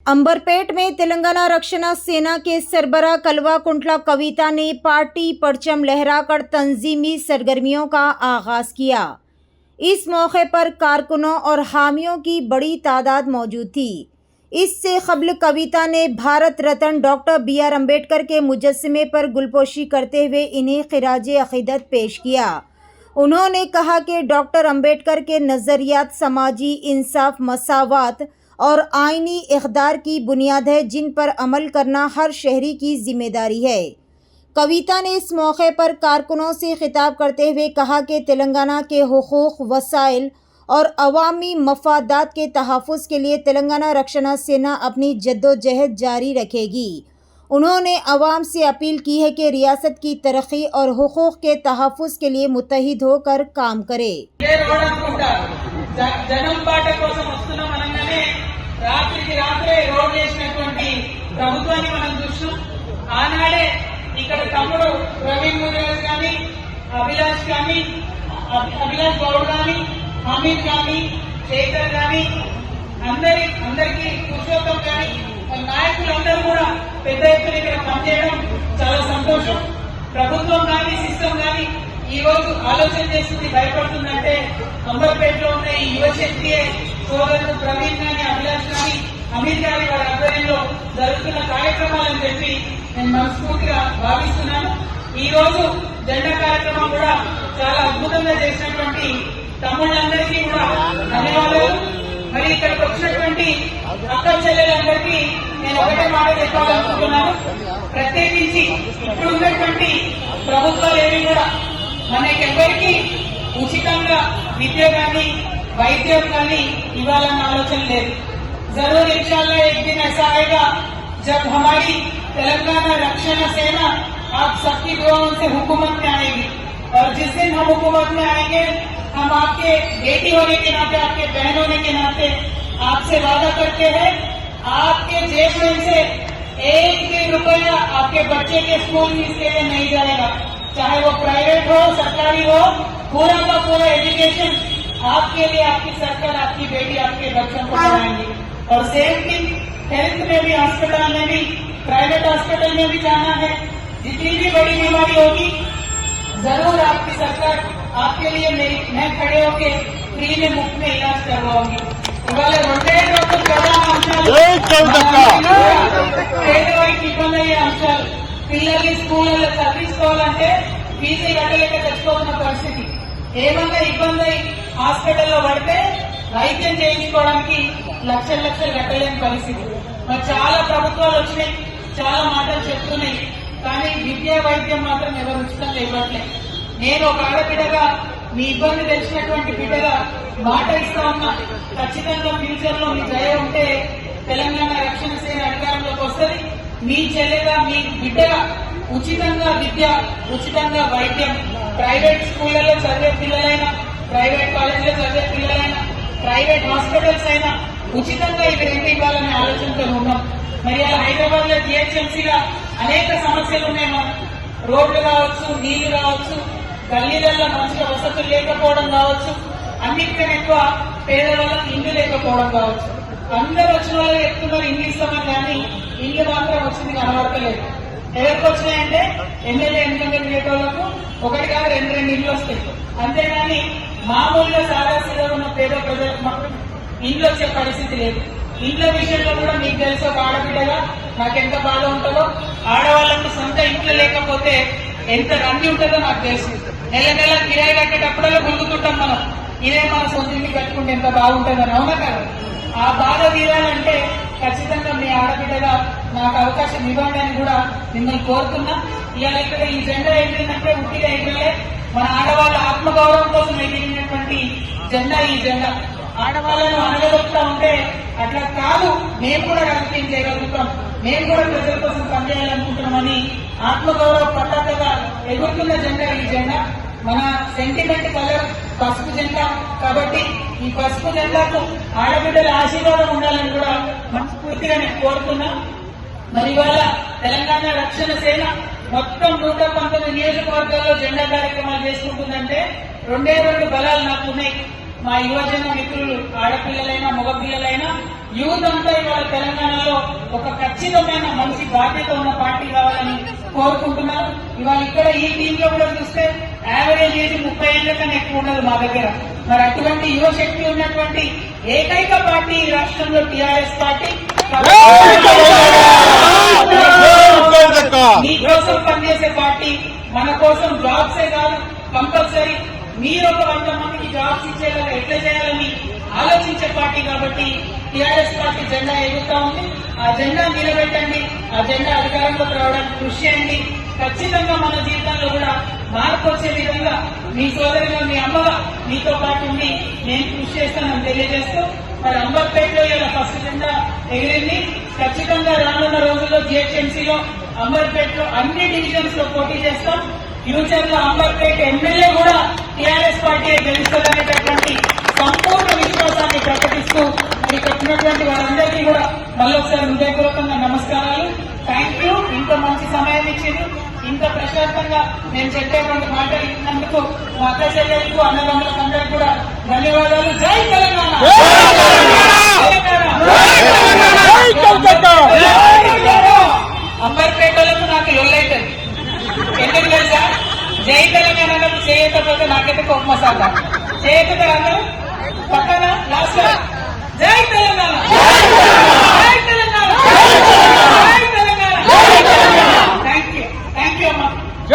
अंबरपेट में तेलंगाना रक्षण सेना के सरबराह कलवाकुंटला कविता ने पार्टी परचम लहराकर तंजीमी सरगर्मियों का आगाज किया। इस मौके पर कारकुनों और हामियों की बड़ी तादाद मौजूद थी। इससे कबल कविता ने भारत रत्न डॉक्टर बी.आर. अम्बेडकर के मुजस्समे पर गुलपोशी करते हुए इन्हें खिराज अकीदत पेश किया। उन्होंने कहा कि डॉक्टर अम्बेडकर के नज़रियात समाजी इंसाफ, मसावात और आईनी इक़्तिदार की बुनियाद है, जिन पर अमल करना हर शहरी की जिम्मेदारी है। कविता ने इस मौके पर कारकुनों से खिताब करते हुए कहा कि तेलंगाना के हुकूक, वसाइल और अवामी मफादात के तहफ़्फ़ुज़ के लिए तेलंगाना रक्षण सेना अपनी जद्दोजहद जारी रखेगी। उन्होंने अवाम से अपील की है कि रियासत की तरक्की और हुकूक के तहफ़्फ़ुज़ के लिए मुत्तहिद होकर काम करे। రాత్రికి రాత్రే రోడ్ చేసినటువంటి ప్రభుత్వాన్ని మనం చూసినాం. ఆనాడే ఇక్కడ తమ్ముడు ప్రవీణ్ ముదిరాజ్ కానీ, అభిలాష్ గౌడ్ కానీ, హమీద్ కానీ, శేఖర్ కానీ, అందరికీ పురుషోత్తం కానీ నాయకులందరూ కూడా పెద్ద ఎత్తున ఇక్కడ పనిచేయడం చాలా సంతోషం. ప్రభుత్వం కానీ, సిస్టమ్ కానీ ఈ రోజు ఆలోచన చేస్తుంది, భయపడుతుందంటే అంబర్పేటలో ఉన్న ఈ యువశక్తియే సోదరుడు ప్రవీణ్ గాని, అభిలాష్ గాని, అమీర్ గారి వారి ఆధ్వర్యంలో జరుగుతున్న కార్యక్రమాలను చెప్పి నేను మనస్ఫూర్తిగా భావిస్తున్నాను. ఈ రోజు జెండా కార్యక్రమం కూడా చాలా అద్భుతంగా చేసినటువంటి తమ్ముళ్ళందరికీ కూడా ధన్యవాదాలు. మరి ఇక్కడికి వచ్చినటువంటి అక్క చెల్లెలందరికీ నేను ఒకటే మాట చెప్పాలనుకుంటున్నాను. ప్రత్యేకించి ఇప్పుడు ఉన్నటువంటి ప్రభుత్వాలు ఏవి కూడా మనకెవ్వరికీ ఉచితంగా విద్య కానీ, వైద్యం కానీ ఇవ్వాలన్న ఆలోచన లేదు. जरूर इंशाल्लाह एक दिन ऐसा आएगा जब हमारी तेलंगाना रक्षण सेना आप सबकी दुआओं से हुकूमत में आएगी, और जिस दिन हम हुकूमत में आएंगे हम आपके बेटी होने के नाते, आपके बहन होने के नाते आपसे वादा करते हैं, आपके जेब में से एक भी रुपया आपके बच्चे के स्कूल फीस के लिए नहीं जाएगा, चाहे वो प्राइवेट हो, सरकारी हो, पूरा का पूरा एजुकेशन आपके लिए आपकी सरकार, आपकी बेटी, आपके बच्चों को पढ़ाएंगी। और सेम थिंग हेल्थ में भी, हॉस्पिटल में भी, प्राइवेट हॉस्पिटल में भी जाना है, जितनी भी बड़ी बीमारी होगी जरूर आपकी सरकार आपके लिए मैं खड़े होके फ्री में, मुफ्त में इलाज करवाऊंगी. ఇవాళ రెండే రెండు ప్రధాన అంశాలు పేదవారికి ఇబ్బంది అయ్యే అంశాలు. పిల్లల్ని స్కూళ్ళలో చదివించుకోవాలంటే ఫీజు కట్టలేక తెచ్చుకోవాల్సిన పరిస్థితి. ఏమన్నా ఇబ్బంది అయి హాస్పిటల్లో పడితే వైద్యం చేయించుకోవడానికి లక్షలు కట్టలేని పరిస్థితి. మరి చాలా ప్రభుత్వాలు వచ్చినాయి, చాలా మాటలు చెప్తున్నాయి, కానీ విద్య, వైద్యం మాత్రం ఎవరు ఉచితంగా ఇవ్వట్లేదు. నేను ఒక ఆడబిడ్డగా, మీ ఇబ్బంది తెలిసినటువంటి బిడ్డగా మాట ఇస్తా ఉన్నా, ఖచ్చితంగా ఫ్యూచర్ లో మీ దయ ఉంటే తెలంగాణ రక్షణ సేన అధికారంలోకి వస్తుంది. మీ చెల్లెగా, మీ బిడ్డగా ఉచితంగా విద్య, ఉచితంగా వైద్యం, ప్రైవేట్ స్కూళ్లలో చదివే పిల్లలైనా, ప్రైవేట్ కాలేజీలో చదివే పిల్లలైనా, ప్రైవేట్ హాస్పిటల్స్ అయినా ఉచితంగా ఇవి రెండు ఇవ్వాలనే ఆలోచనతో ఉన్నాం. మరి అలా హైదరాబాద్ లో జిహెచ్ఎంసీగా అనేక సమస్యలు ఉన్నాయి. మనం రోడ్లు కావచ్చు, నీళ్లు కావచ్చు, గల్లీలలో మంచిగా వసతులు లేకపోవడం కావచ్చు, అన్నిటికన్నా ఎక్కువ పేదవాళ్ళకి ఇల్లు లేకపోవడం కావచ్చు. అందరూ వచ్చిన వాళ్ళు చెప్తున్నారు ఇల్లు ఇస్తామని, కానీ ఇల్లు మాత్రం వచ్చింది కనబడతలేదు. ఎవరికి వచ్చినాయంటే ఎమ్మెల్యే ఎన్నికలు తిరిగేటోళ్లకు ఒకటి కాదు రెండు ఇల్లు వస్తాయి, అంతేగాని మామూలుగా సాదాసీగా ఉన్న పేద ప్రజలకు మాత్రం ఇంట్లో వచ్చే పరిస్థితి లేదు. ఇంట్లో విషయంలో కూడా మీకు తెలుసు, ఒక ఆడబిడ్డగా నాకెంత బాధ ఉంటుందో, ఆడవాళ్ళకు సొంత ఇంట్లో లేకపోతే ఎంత రంది ఉంటుందో నాకు తెలుసు. నెల కిరాయి కట్టేటప్పుడల్లా గుర్తుకుంటాం మనం, ఇదే మన సొంత ఇంటికి కట్టుకుంటే ఎంత బాగుంటుందని. అవునా కదా? ఆ బాధ తీరాలంటే ఖచ్చితంగా మీ ఆడబిడ్డగా నాకు అవకాశం ఇవ్వండి అని కూడా మిమ్మల్ని కోరుతున్నా. ఇవాళ ఇక్కడ ఈ జెండా ఎగిరిందంటే ఉట్టిగా ఎగిరలే, మన ఆడవాళ్ళ ఆత్మగౌరవం కోసం ఎగిరినటువంటి జెండా ఈ జెండా. ఆడవాళ్ళను అనగలుగుతా ఉంటే అట్లా కాదు, మేము కూడా రాజకీయం చేయగలుగుతాం, మేము కూడా ప్రజల కోసం పనిచేయాలనుకుంటున్నామని ఆత్మగౌరవ పతాకగా ఎగురుతున్న జెండా ఈ జెండా. మన సెంటిమెంట్ కలర్ పసుపు జెండా కాబట్టి ఈ పసుపు జెండాకు ఆడబిడ్డల ఆశీర్వాదం ఉండాలని కూడా మనస్ఫూర్తిగా నేను కోరుతున్నా. మరి ఇవాళ తెలంగాణ రక్షణ సేన మొత్తం 119 నియోజకవర్గాల్లో జెండా కార్యక్రమాలు చేసుకుంటుందంటే రెండే రెండు బలాలు నాకున్నాయి. మా యువజన మిత్రులు ఆడపిల్లలైనా మగపిల్లలైనా యూత్ అంతా ఇవాళ తెలంగాణలో ఒక ఖచ్చితమైన మంచి బాధ్యత ఉన్న పార్టీ కావాలని కోరుకుంటున్నారు. ఇవాళ ఇక్కడ ఈ టీంలో కూడా చూస్తే యావరేజ్ ఏజ్ 30 ఏళ్ల కన్నా ఎక్కువ ఉండదు మా దగ్గర. మరి అటువంటి యువశక్తి ఉన్నటువంటి ఏకైక పార్టీ ఈ రాష్ట్రంలో టీఆర్ఎస్ పార్టీ. మీ కోసం పనిచేసే పార్టీ, మన కోసం జాబ్సే కాదు కంపల్సరీ మీరు ఒక 100 మందికి జాబ్స్ ఇచ్చేలా ఎట్లా చేయాలని ఆలోచించే పార్టీ కాబట్టి టీఆర్ఎస్ పార్టీ జెండా ఎగురుతా ఉంది. ఆ జెండా నిలబెట్టండి, ఆ జెండా అధికారంలోకి రావడానికి కృషి చేయండి. ఖచ్చితంగా మన జీవితంలో కూడా మార్పు వచ్చే విధంగా మీ సోదరుగా మీ అమ్మగా మీతో పాటు ఉండి నేను కృషి చేస్తానని తెలియజేస్తూ, మరి అంబర్పేటలో ఇలా ఫస్ట్ జెండా ఎగిరింది. ఖచ్చితంగా రానున్న రోజుల్లో జిహెచ్ఎంసీలో అంబర్పేటలో అన్ని డివిజన్స్ లో పోటీ చేస్తాం. ఫ్యూచర్ లో అంబర్పేట ఎమ్మెల్యే కూడా టీఆర్ఎస్ పార్టీ గెలుస్తుందనేటటువంటి సంపూర్ణ విశ్వాసాన్ని ప్రకటిస్తూ మరి ఇక్కడ ఉన్నటువంటి వారందరికీ కూడా మళ్ళొకసారి హృదయపూర్వకంగా నమస్కారాలు. Thank you. ఇంత మంచి సమయం ఇచ్చింది, ఇంత ప్రశాంతంగా నేను చెప్పేటువంటి మాటలు ఇచ్చినందుకు మా అక్క చెల్లెలకు అన్నదమ్ములకు అందరికీ కూడా ధన్యవాదాలు. జై తెలంగాణ. అంబర్పేటలకు నాకు లొల్లైతుంది ఎందుకు తెలుసా? జై తెలంగాణ చేయకపోతే నాకైతే కోపం వస్తాను. చేయకపోతే అందరూ పక్కన లాస్ట్